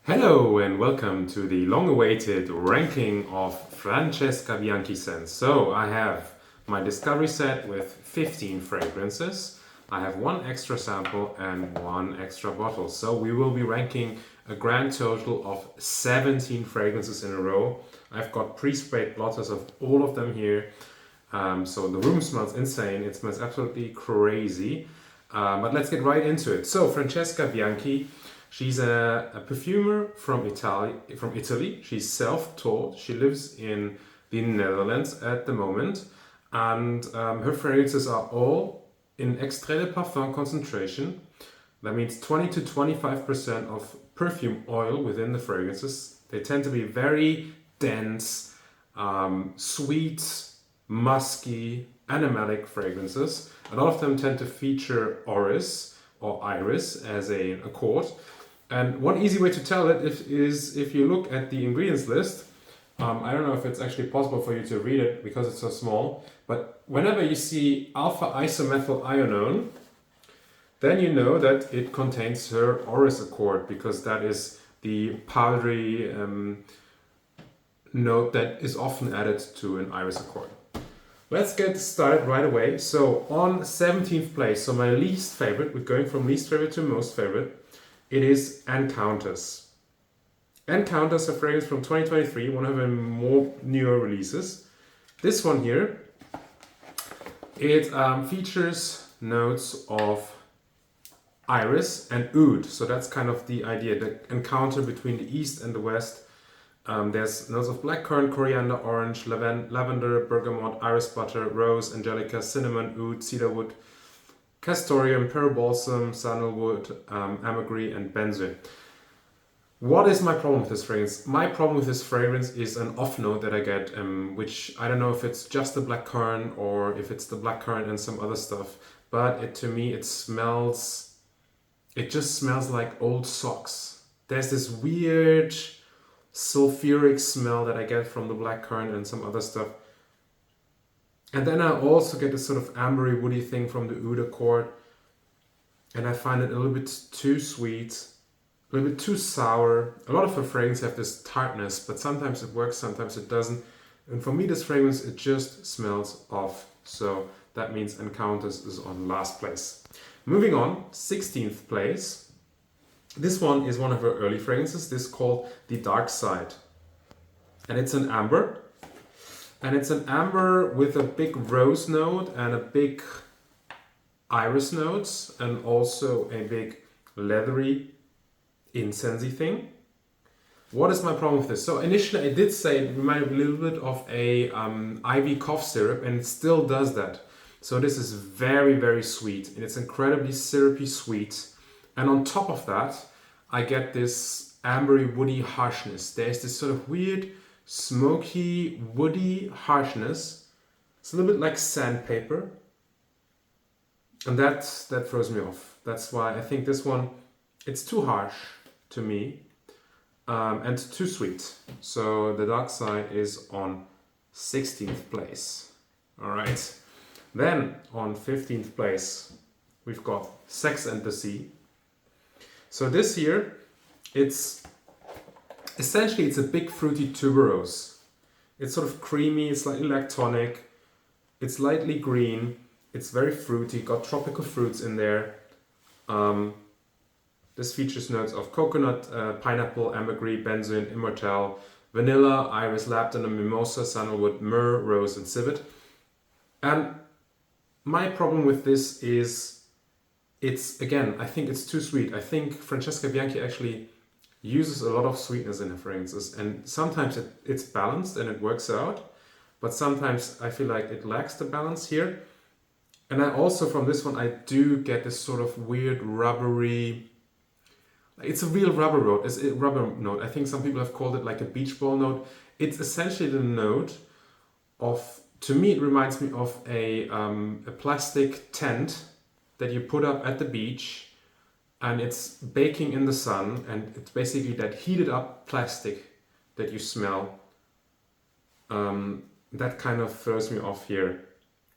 Hello and welcome to the long-awaited ranking of Francesca Bianchi scents. So I have my discovery set with 15 fragrances. I have one extra sample and one extra bottle. So we will be ranking a grand total of 17 fragrances in a row. I've got pre-sprayed blotters of all of them here. So the room smells insane. It smells absolutely crazy. But let's get right into it. So Francesca Bianchi. She's a perfumer from Italy. She's self-taught. She lives in the Netherlands at the moment. And her fragrances are all in extrait de parfum concentration. That means 20 to 25% of perfume oil within the fragrances. They tend to be very dense, sweet, musky, animalic fragrances. A lot of them tend to feature orris or iris as an accord. And one easy way to tell it is if you look at the ingredients list. I don't know if it's actually possible for you to read it because it's so small, but whenever you see alpha isomethylionone, then you know that it contains her orris accord, because that is the powdery note that is often added to an iris accord. Let's get started right away. So on 17th place, so my least favorite, we're going from least favorite to most favorite, it is Encounters. Encounters, a fragrance from 2023, one of her more newer releases. This one here, it features notes of iris and oud. So that's kind of the idea, the encounter between the east and the west. There's notes of blackcurrant, coriander, orange, lavender, bergamot, iris butter, rose, angelica, cinnamon, oud, cedarwood, castoreum, perobalsam, sandalwood, ambergris, and benzoin. What is my problem with this fragrance? My problem with this fragrance is an off note that I get, which I don't know if it's just the blackcurrant or if it's the blackcurrant and some other stuff, but to me it just smells like old socks. There's this weird sulfuric smell that I get from the blackcurrant and some other stuff. And then I also get this sort of ambery woody thing from the oud accord. And I find it a little bit too sweet, a little bit too sour. A lot of her fragrances have this tartness, but sometimes it works, sometimes it doesn't. And for me, this fragrance, it just smells off. So that means Encounters is on last place. Moving on, 16th place. This one is one of her early fragrances. This is called The Dark Side. And it's an amber. And it's an amber with a big rose note and a big iris notes and also a big leathery incensey thing. What is my problem with this? So initially I did say it reminded me a little bit of a ivy cough syrup, and it still does that. So this is very, very sweet, and it's incredibly syrupy sweet. And on top of that, I get this ambery woody harshness. There's this sort of weird smoky, woody harshness. It's a little bit like sandpaper. And that throws me off. That's why I think this one, it's too harsh to me and too sweet. So The Dark Side is on 16th place. All right. Then on 15th place, we've got Sex and the Sea. So this year, it's a big fruity tuberose. It's sort of creamy, it's slightly lactonic, it's lightly green, it's very fruity, got tropical fruits in there. This features notes of coconut, pineapple, ambergris, benzoin, immortelle, vanilla, iris, lavender, mimosa, sandalwood, myrrh, rose, and civet. And my problem with this is, I think it's too sweet. I think Francesca Bianchi actually uses a lot of sweetness in her fragrances, and sometimes it's balanced and it works out, but sometimes I feel like it lacks the balance here. And I also, from this one, I do get this sort of weird rubbery, it's a real rubber note. It's a rubber note. I think some people have called it like a beach ball note. It's essentially the note of, to me, it reminds me of a plastic tent that you put up at the beach, and it's baking in the sun, and it's basically that heated up plastic that you smell. That kind of throws me off here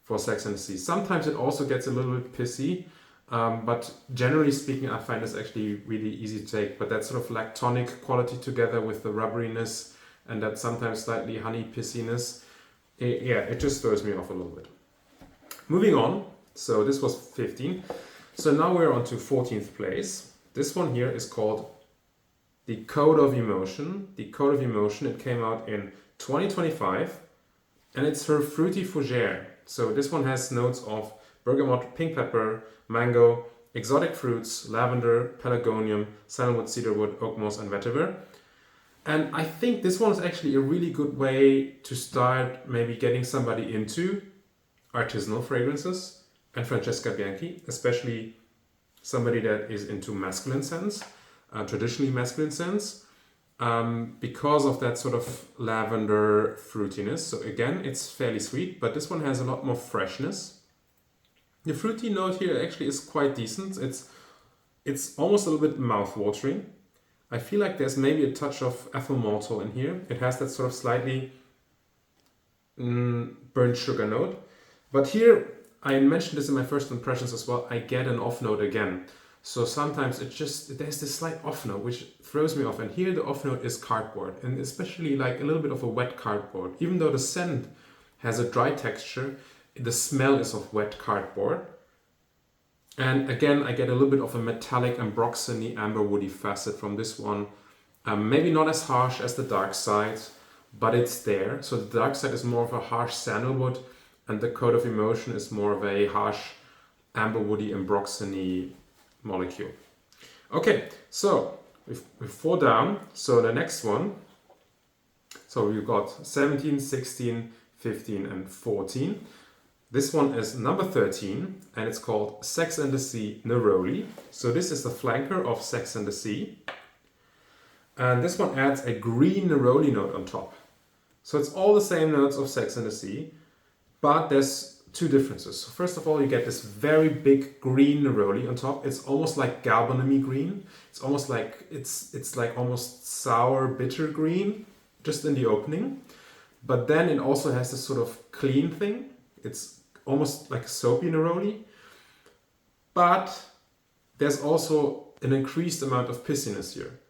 for Sex and the Sea. Sometimes it also gets a little bit pissy. But generally speaking, I find this actually really easy to take. But that sort of lactonic quality together with the rubberiness and that sometimes slightly honey pissiness, it just throws me off a little bit. Moving on, so this was 15. So now we're on to 14th place. This one here is called The Code of Emotion. The Code of Emotion, it came out in 2025 and it's her Fruity Fougere. So this one has notes of bergamot, pink pepper, mango, exotic fruits, lavender, pelargonium, sandalwood, cedarwood, oak moss, and vetiver. And I think this one is actually a really good way to start maybe getting somebody into artisanal fragrances and Francesca Bianchi, especially somebody that is into masculine scents, traditionally masculine scents, because of that sort of lavender fruitiness. So again, it's fairly sweet, but this one has a lot more freshness. The fruity note here actually is quite decent. It's almost a little bit mouth-watering. I feel like there's maybe a touch of ethyl maltol in here. It has that sort of slightly burnt sugar note. But here, I mentioned this in my first impressions as well, I get an off note again. So sometimes there's this slight off note which throws me off. And here the off note is cardboard, and especially like a little bit of a wet cardboard. Even though the scent has a dry texture, the smell is of wet cardboard. And again, I get a little bit of a metallic ambroxany amber woody facet from this one. Maybe not as harsh as the dark side, but it's there. So the dark side is more of a harsh sandalwood, and the Code of Emotion is more of a harsh amber woody ambroxany molecule. Okay, so we're 4 down. So the next one, so we've got 17, 16, 15, and 14. This one is number 13, and it's called Sex and the Sea Neroli. So this is the flanker of Sex and the Sea. And this one adds a green neroli note on top. So it's all the same notes of Sex and the Sea, but there's two differences. So first of all, you get this very big green neroli on top. It's almost like galbanum-y green. It's almost like, it's like almost sour, bitter green, just in the opening. But then it also has this sort of clean thing. It's almost like a soapy neroli, but there's also an increased amount of pissiness here.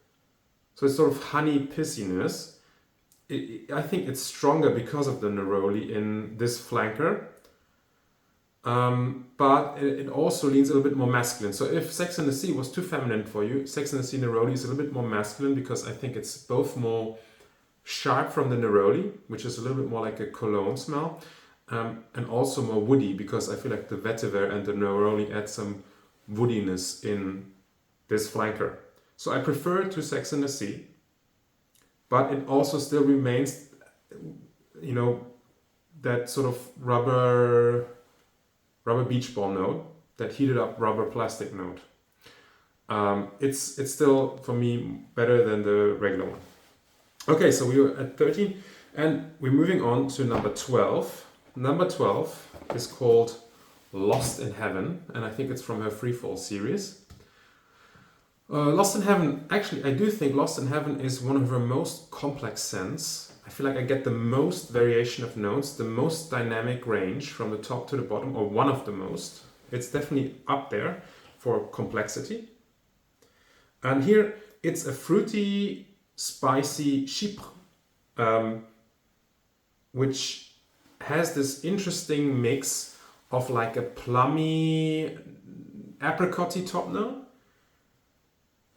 So it's sort of honey pissiness. I think it's stronger because of the neroli in this flanker, but it also leans a little bit more masculine. So if Sex and the Sea was too feminine for you, Sex and the Sea neroli is a little bit more masculine because I think it's both more sharp from the neroli, which is a little bit more like a cologne smell, and also more woody because I feel like the vetiver and the neroli add some woodiness in this flanker. So I prefer it to Sex and the Sea, but it also still remains, that sort of rubber beach ball note, that heated up rubber plastic note. It's still, for me, better than the regular one. Okay, so we were at 13, and we're moving on to number 12. Number 12 is called Lost in Heaven, and I think it's from her Freefall series. Lost in Heaven, actually, I do think Lost in Heaven is one of her most complex scents. I feel like I get the most variation of notes, the most dynamic range from the top to the bottom, or one of the most. It's definitely up there for complexity. And here it's a fruity, spicy chypre, which has this interesting mix of like a plummy, apricot-y top note.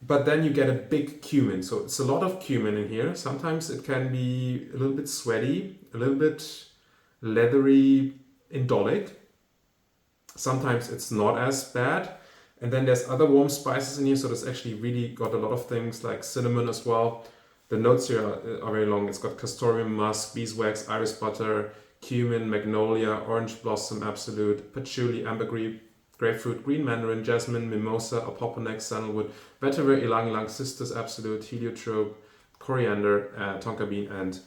But then you get a big cumin. So it's a lot of cumin in here. Sometimes it can be a little bit sweaty, a little bit leathery, indolic. Sometimes it's not as bad. And then there's other warm spices in here. So there's actually really got a lot of things like cinnamon as well. The notes here are very long. It's got castoreum musk, beeswax, iris butter, cumin, magnolia, orange blossom, absolute, patchouli, ambergris, grapefruit, green mandarin, jasmine, mimosa, opoponax, sandalwood, vetiver, ylang ylang, cistus, absolute, heliotrope, coriander, tonka bean, and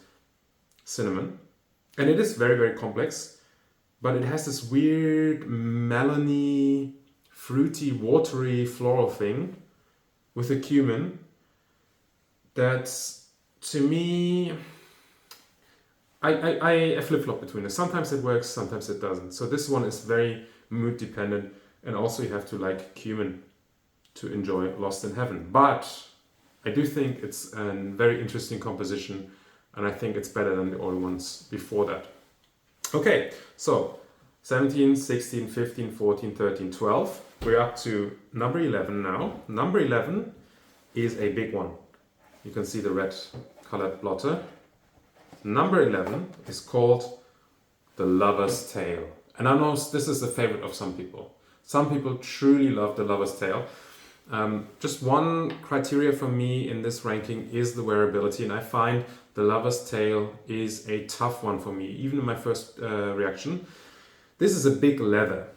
cinnamon. And it is very, very complex, but it has this weird melony, fruity, watery, floral thing with the cumin that's, to me, I flip-flop between it. Sometimes it works, sometimes it doesn't. So this one is very mood dependent. And also you have to like cumin to enjoy Lost in Heaven. But I do think it's a very interesting composition, and I think it's better than the old ones before that. Okay, so 17, 16, 15, 14, 13, 12. We're up to number 11 now. Number 11 is a big one. You can see the red colored blotter. Number 11 is called The Lover's Tale. And I know this is a favorite of some people. Some people truly love The Lover's Tale. Just one criteria for me in this ranking is the wearability, and I find The Lover's Tale is a tough one for me, even in my first reaction. This is a big leather,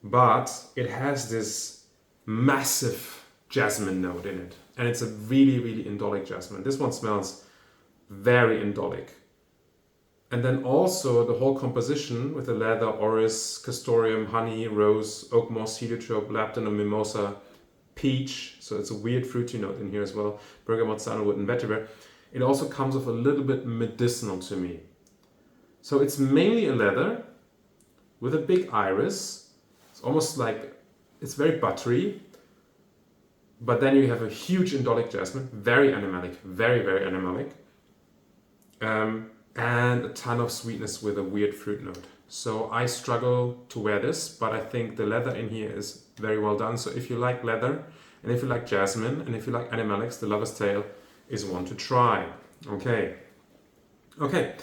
but it has this massive jasmine note in it, and it's a really, really indolic jasmine. This one smells very indolic. And then also the whole composition with the leather, orris, castoreum, honey, rose, oak moss, heliotrope, labdanum, mimosa, peach, so it's a weird fruity note in here as well, bergamot, sandalwood, and vetiver. It also comes off a little bit medicinal to me. So it's mainly a leather with a big iris. It's almost like, it's very buttery, but then you have a huge indolic jasmine, very animalic, very, very animalic, and a ton of sweetness with a weird fruit note. So I struggle to wear this, but I think the leather in here is very well done. So if you like leather, and if you like jasmine, and if you like animalics, the Lover's Tale is one to try. Okay. Okay,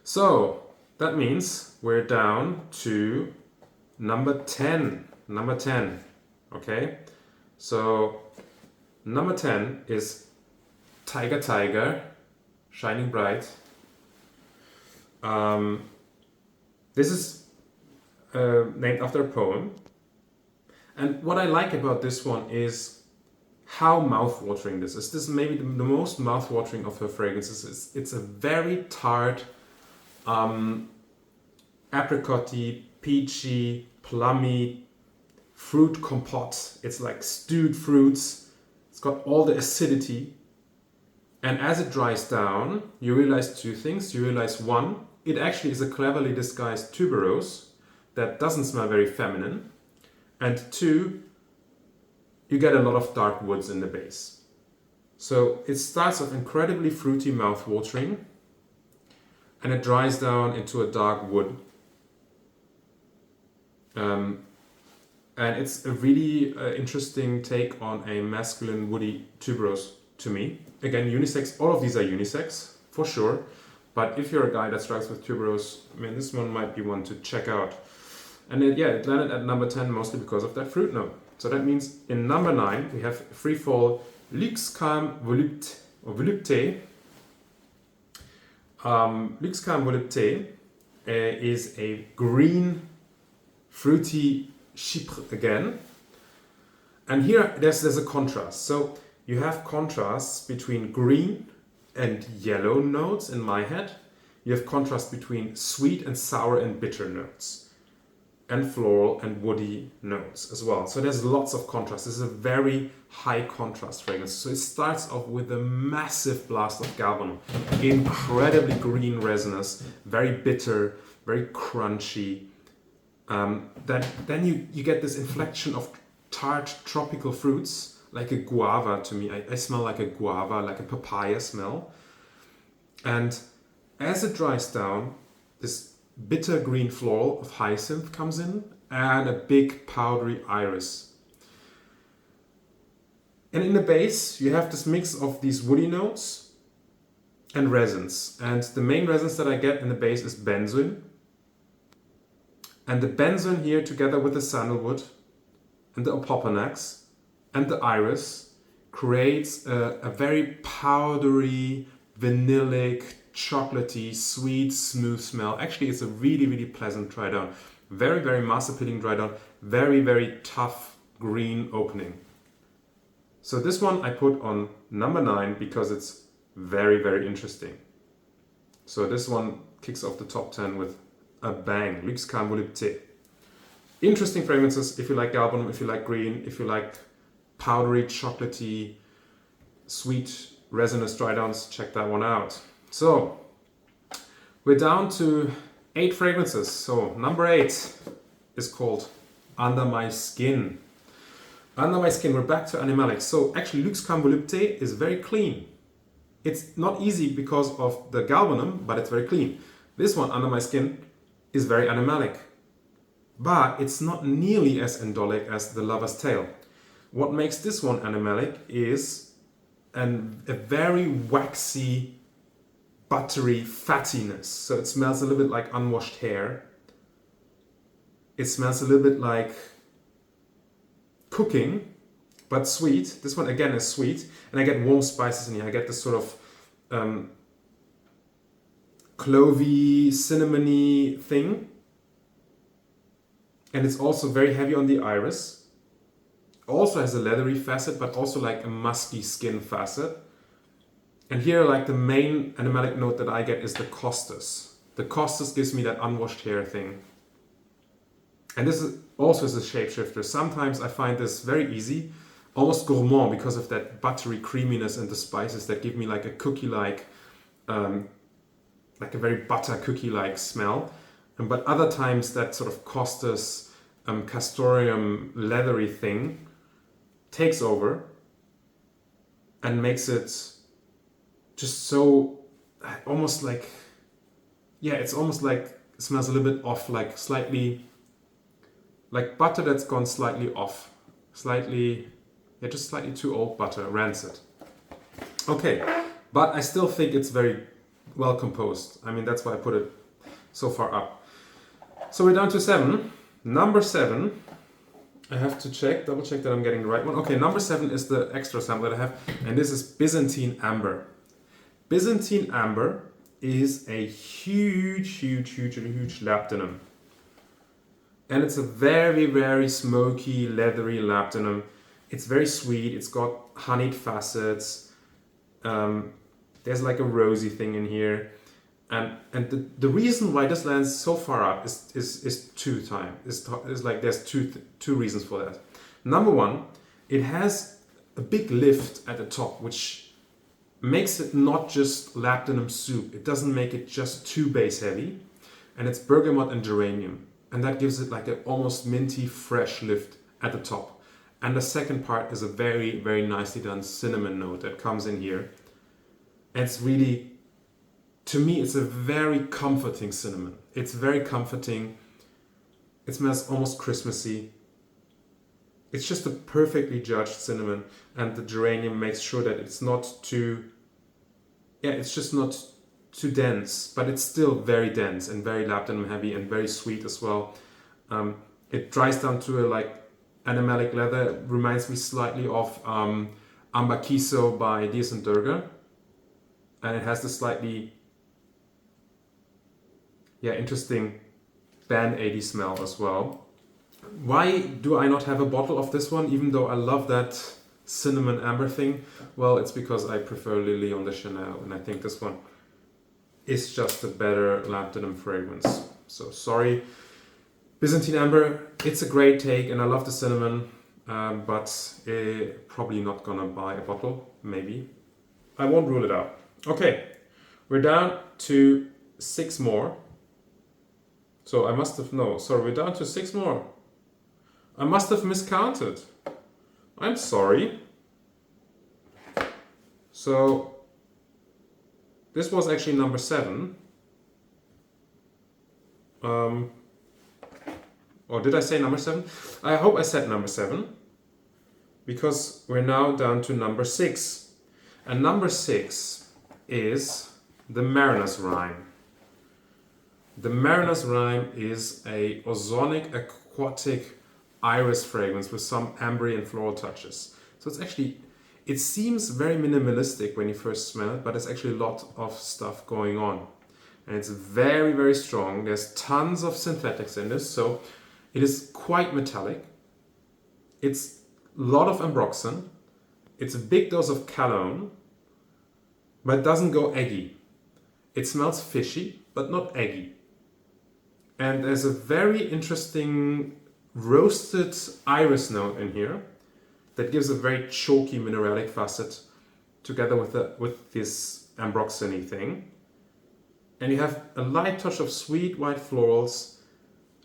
so that means we're down to number 10. Number 10. Okay, so number 10 is Tyger, Shining Bright. This is named after a poem. And what I like about this one is how mouth-watering this is. This is maybe the most mouth-watering of her fragrances. It's a very tart, apricot-y, peachy, plummy fruit compote. It's like stewed fruits. It's got all the acidity. And as it dries down, you realize two things. You realize one, it actually is a cleverly disguised tuberose that doesn't smell very feminine. And two, you get a lot of dark woods in the base. So it starts off incredibly fruity, mouth-watering, and it dries down into a dark wood. And it's a really interesting take on a masculine woody tuberose to me. Again, unisex, all of these are unisex, for sure. But if you're a guy that struggles with tuberose, I mean, this one might be one to check out. And it landed at number 10 mostly because of that fruit note. So that means in number 9, we have Freefall Luxe, Calme, Volupte, or Volupte. Luxe, Calme, Volupte is a green, fruity chypre again. And here there's a contrast. So you have contrasts between green and yellow notes in my head. You have contrast between sweet and sour and bitter notes, and floral and woody notes as well. So there's lots of contrast. This is a very high contrast fragrance. So it starts off with a massive blast of galbanum, incredibly green resinous, very bitter, very crunchy. Then you get this inflection of tart tropical fruits, like a guava to me. I smell like a guava, like a papaya smell. And as it dries down, this bitter green floral of hyacinth comes in, and a big powdery iris. And in the base, you have this mix of these woody notes and resins. And the main resins that I get in the base is benzoin. And the benzoin here, together with the sandalwood and the opoponax and the iris, creates a very powdery, vanillic, chocolatey, sweet, smooth smell. Actually, it's a really, really pleasant dry down. Very, very mass appealing dry down. Very, very tough green opening. So this one I put on number 9 because it's very, very interesting. So this one kicks off the top 10 with a bang. Luxe, Calme, Volupte. Interesting fragrances if you like galbanum, if you like green, if you like powdery, chocolatey, sweet, resinous dry downs, check that one out. So we're down to 8 fragrances. So number 8 is called Under My Skin. Under My Skin, we're back to animalic. So actually Luxe Calme Volupte is very clean. It's not easy because of the galbanum, but it's very clean. This one, Under My Skin, is very animalic. But it's not nearly as indolic as the Lover's Tale. What makes this one animalic is a very waxy, buttery fattiness. So it smells a little bit like unwashed hair. It smells a little bit like cooking, but sweet. This one again is sweet. And I get warm spices in here. I get this sort of clovey, cinnamony thing. And it's also very heavy on the iris. Also has a leathery facet, but also like a musky skin facet. And here, like the main animalic note that I get is the costus. The costus gives me that unwashed hair thing. And this is also is a shapeshifter. Sometimes I find this very easy, almost gourmand because of that buttery creaminess and the spices that give me like a cookie-like, like a very butter cookie-like smell. But other times that sort of costus, castoreum, leathery thing takes over and makes it just so almost like, yeah, it's almost like it smells a little bit off, like slightly, like butter that's gone slightly off, slightly, yeah, just slightly too old butter, rancid. Okay, but I still think it's very well composed. I mean, that's why I put it so far up. So we're down to 7. Number 7, I have to double check that I'm getting the right one. Okay, number 7 is the extra sample that I have, and this is Byzantine Amber. Byzantine Amber is a huge labdanum. And it's a very, very smoky, leathery labdanum. It's very sweet. It's got honeyed facets. There's like a rosy thing in here. And the reason why this lands so far up is there's two reasons for that. Number one, it has a big lift at the top, which makes it not just labdanum soup. It doesn't make it just too base heavy, and it's bergamot and geranium, and that gives it like an almost minty fresh lift at the top. And the second part is a very, very nicely done cinnamon note that comes in here. And it's really, to me, it's a very comforting cinnamon. It's very comforting. It smells almost Christmassy. It's just a perfectly judged cinnamon, and the geranium makes sure that it's not too, it's just not too dense, but it's still very dense and very labdanum heavy and very sweet as well. It dries down to a like animalic leather. It reminds me slightly of Ambakiso by Diaz and Durga, and it has this slightly interesting band-aidy smell as well. Why do I not have a bottle of this one, even though I love that cinnamon amber thing? Well, it's because I prefer Lily on the Chanel, and I think this one is just a better labdanum fragrance. So sorry, Byzantine Amber, it's a great take, and I love the cinnamon, but probably not gonna buy a bottle, maybe. I won't rule it out. Okay, we're down to 6 more. So I must have, we're down to 6 more. I must have miscounted. I'm sorry. So this was actually number 7. Or did I say number 7? I hope I said number 7, because we're now down to number 6. And number 6 is the Mariner's Rhyme. The Mariner's Rhyme is a ozonic aquatic iris fragrance with some ambery and floral touches. So it's actually, it seems very minimalistic when you first smell it, but there's actually a lot of stuff going on. And it's very, very strong. There's tons of synthetics in this, so it is quite metallic. It's a lot of ambroxan. It's a big dose of cologne, but it doesn't go eggy. It smells fishy, but not eggy. And there's a very interesting roasted iris note in here that gives a very chalky mineralic facet together with this ambroxany thing. And you have a light touch of sweet white florals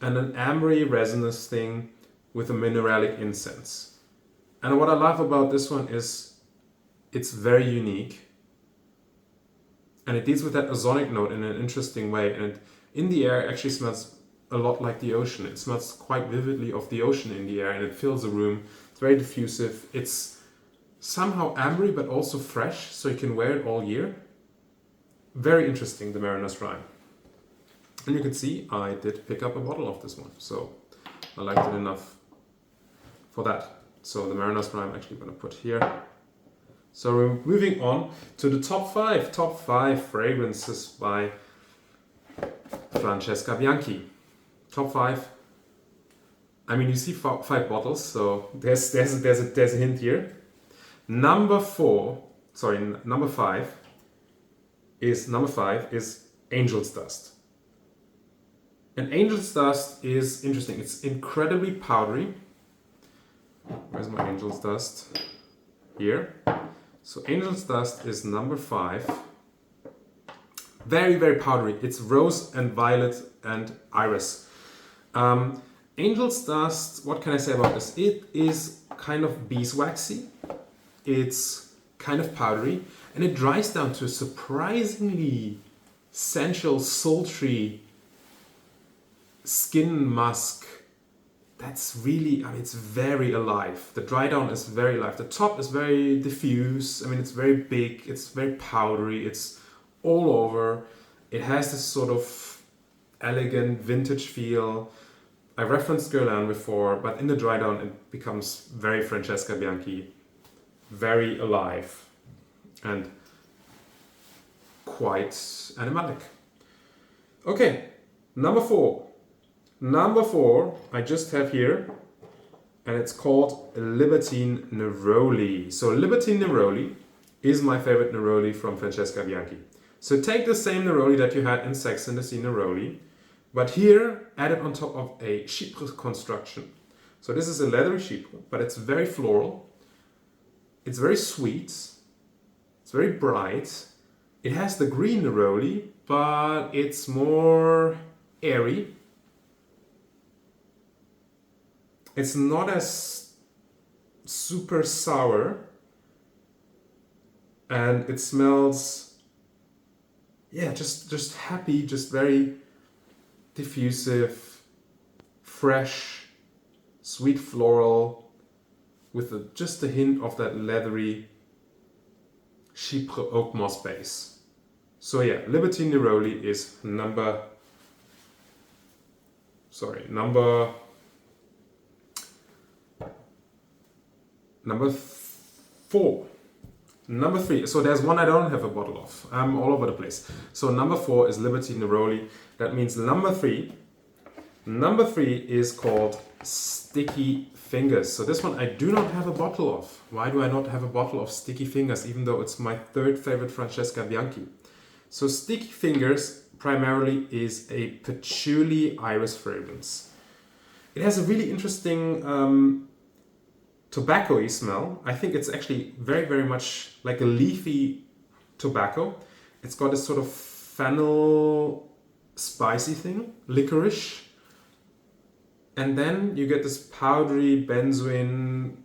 and an ambery resinous thing with a mineralic incense. And what I love about this one is it's very unique. And it deals with that ozonic note in an interesting way. And in the air, it actually smells a lot like the ocean. It smells quite vividly of the ocean in the air, and it fills the room. It's very diffusive. It's somehow ambery, but also fresh, so you can wear it all year. Very interesting, the Mariner's Rhyme. And you can see I did pick up a bottle of this one, so I liked it enough for that. So the Mariner's Rhyme I'm actually going to put here. So we're moving on to the top five fragrances by Francesca Bianchi. Top five. I mean, you see five bottles, so there's a hint here. Number five is Angel's Dust. And Angel's Dust is interesting. It's incredibly powdery. Where's my Angel's Dust? Here. So Angel's Dust is number 5. Very, very powdery. It's rose and violet and iris. Angel's Dust, what can I say about this? It is kind of beeswaxy. It's kind of powdery. And it dries down to a surprisingly sensual, sultry skin musk. That's really, I mean, it's very alive. The dry down is very alive. The top is very diffuse. I mean, it's very big. It's very powdery. It's all over. It has this sort of elegant vintage feel. I referenced Guerlain before, but in the dry down, it becomes very Francesca Bianchi, very alive, and quite animalic. Okay, number 4. Number 4, I just have here, and it's called Libertine Neroli. So Libertine Neroli is my favorite Neroli from Francesca Bianchi. So take the same Neroli that you had in Sex and the Sea Neroli, but here add it on top of a chypre construction. So this is a leathery chypre, but it's very floral. It's very sweet. It's very bright. It has the green Neroli, but it's more airy. It's not as super sour, and it smells, yeah, just happy, just very diffusive, fresh, sweet floral, with just a hint of that leathery chypre oak moss base. So yeah, Libertine Neroli is number 4. Number 3. So there's one I don't have a bottle of. I'm all over the place. So number 4 is Libertine Neroli. That means number 3. Number 3 is called Sticky Fingers. So this one I do not have a bottle of. Why do I not have a bottle of Sticky Fingers, even though it's my 3rd favorite Francesca Bianchi? So Sticky Fingers primarily is a patchouli iris fragrance. It has a really interesting tobacco-y smell. I think it's actually very, very much like a leafy tobacco. It's got this sort of fennel spicy thing, licorice. And then you get this powdery benzoin,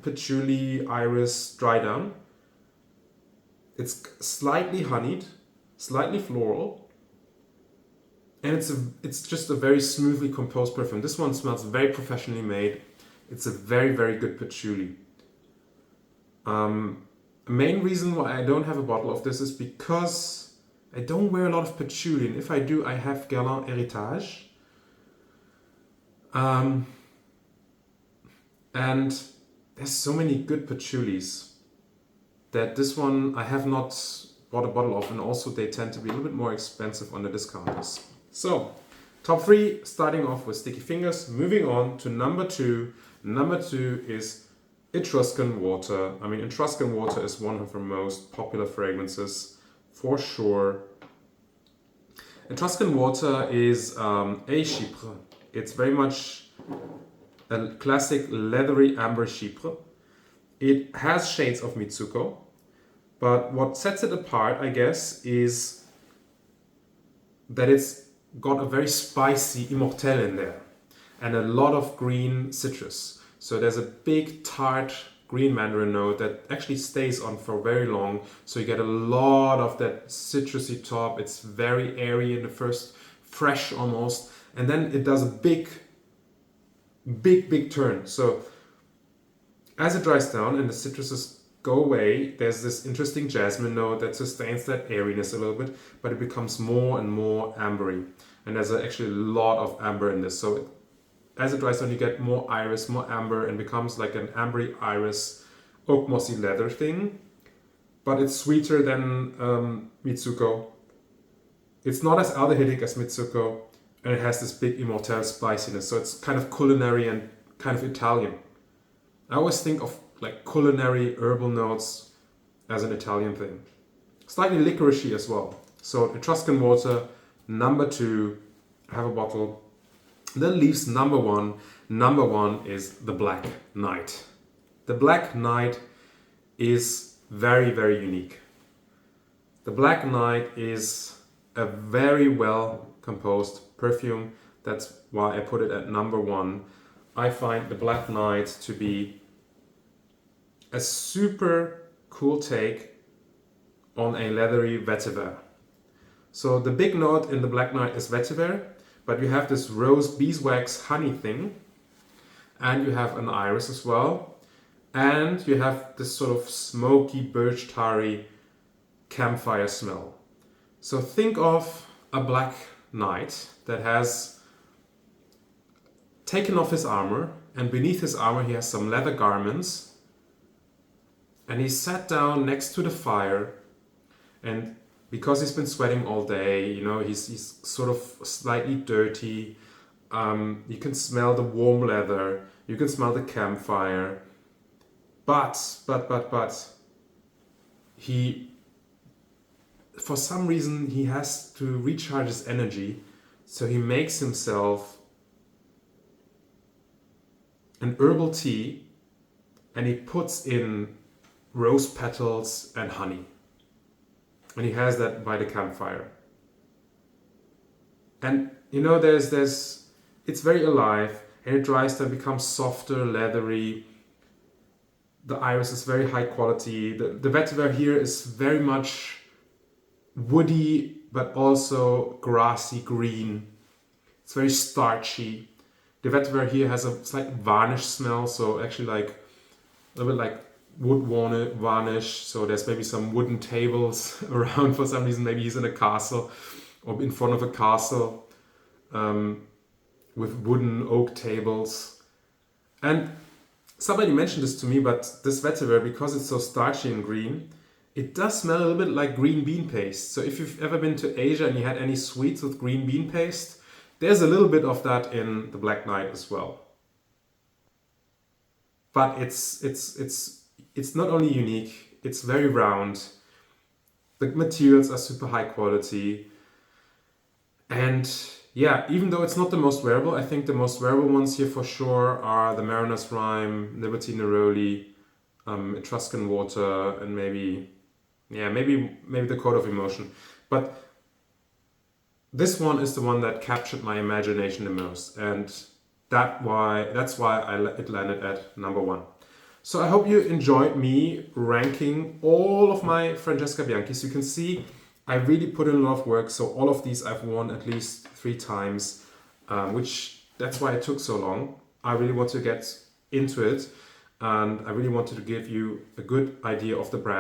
patchouli, iris dry down. It's slightly honeyed, slightly floral. And it's just a very smoothly composed perfume. This one smells very professionally made. It's a very, very good patchouli. Main reason why I don't have a bottle of this is because I don't wear a lot of patchouli. And if I do, I have Guerlain Héritage. And there's so many good patchoulis that this one I have not bought a bottle of. And also they tend to be a little bit more expensive on the discounters. So, top 3, starting off with Sticky Fingers. Moving on to number 2. Number 2 is Etruscan Water. I mean, Etruscan Water is one of her most popular fragrances, for sure. Etruscan Water is a chypre. It's very much a classic leathery amber chypre. It has shades of Mitsuko, but what sets it apart, I guess, is that it's got a very spicy immortelle in there. and a lot of green citrus. So there's a big tart green mandarin note that actually stays on for very long. So you get a lot of that citrusy top. It's very airy in the first, fresh almost. And then it does a big turn. So as it dries down and the citruses go away, there's this interesting jasmine note that sustains that airiness a little bit, but it becomes more and more ambery. And there's actually a lot of amber in this. So as it dries down, you get more iris, more amber, and becomes like an ambery iris, oak mossy leather thing. But it's sweeter than Mitsuko. It's not as aldehydic as Mitsuko, and it has this big immortelle spiciness. So it's kind of culinary and kind of Italian. I always think of like culinary herbal notes as an Italian thing. Slightly licoricey as well. So Etruscan water, number 2, have a bottle. Then leaves number 1. Number 1 is the Black Knight. The Black Knight is very, very unique. The Black Knight is a very well composed perfume. That's why I put it at number 1. I find the Black Knight to be a super cool take on a leathery vetiver. So the big note in the Black Knight is vetiver, but you have this rose beeswax honey thing, and you have an iris as well, and you have this sort of smoky birch tarry campfire smell. So think of a Black Knight that has taken off his armor, and beneath his armor he has some leather garments, and he sat down next to the fire, and because he's been sweating all day, you know, he's sort of slightly dirty. You can smell the warm leather, you can smell the campfire, but he, for some reason, he has to recharge his energy, so he makes himself an herbal tea, and he puts in rose petals and honey. And he has that by the campfire. And you know, it's very alive, and it dries down, becomes softer, leathery. The iris is very high quality. The vetiver here is very much woody, but also grassy green. It's very starchy. The vetiver here has a slight varnish smell, so actually like a little bit like wood varnish. So there's maybe some wooden tables around for some reason. Maybe he's in a castle or in front of a castle with wooden oak tables. And somebody mentioned this to me, but this vetiver, because it's so starchy and green, it does smell a little bit like green bean paste. So if you've ever been to Asia and you had any sweets with green bean paste, there's a little bit of that in the Black Knight as well. But it's not only unique, it's very round. The materials are super high quality. And yeah, even though it's not the most wearable, I think the most wearable ones here for sure are the Mariner's Rhyme, Libertine Neroli, Etruscan Water, and maybe the Code of Emotion. But this one is the one that captured my imagination the most, and that's why it landed at number 1. So I hope you enjoyed me ranking all of my Francesca Bianchis. You can see I really put in a lot of work. So all of these I've worn at least 3 times, that's why it took so long. I really want to get into it, and I really wanted to give you a good idea of the brand.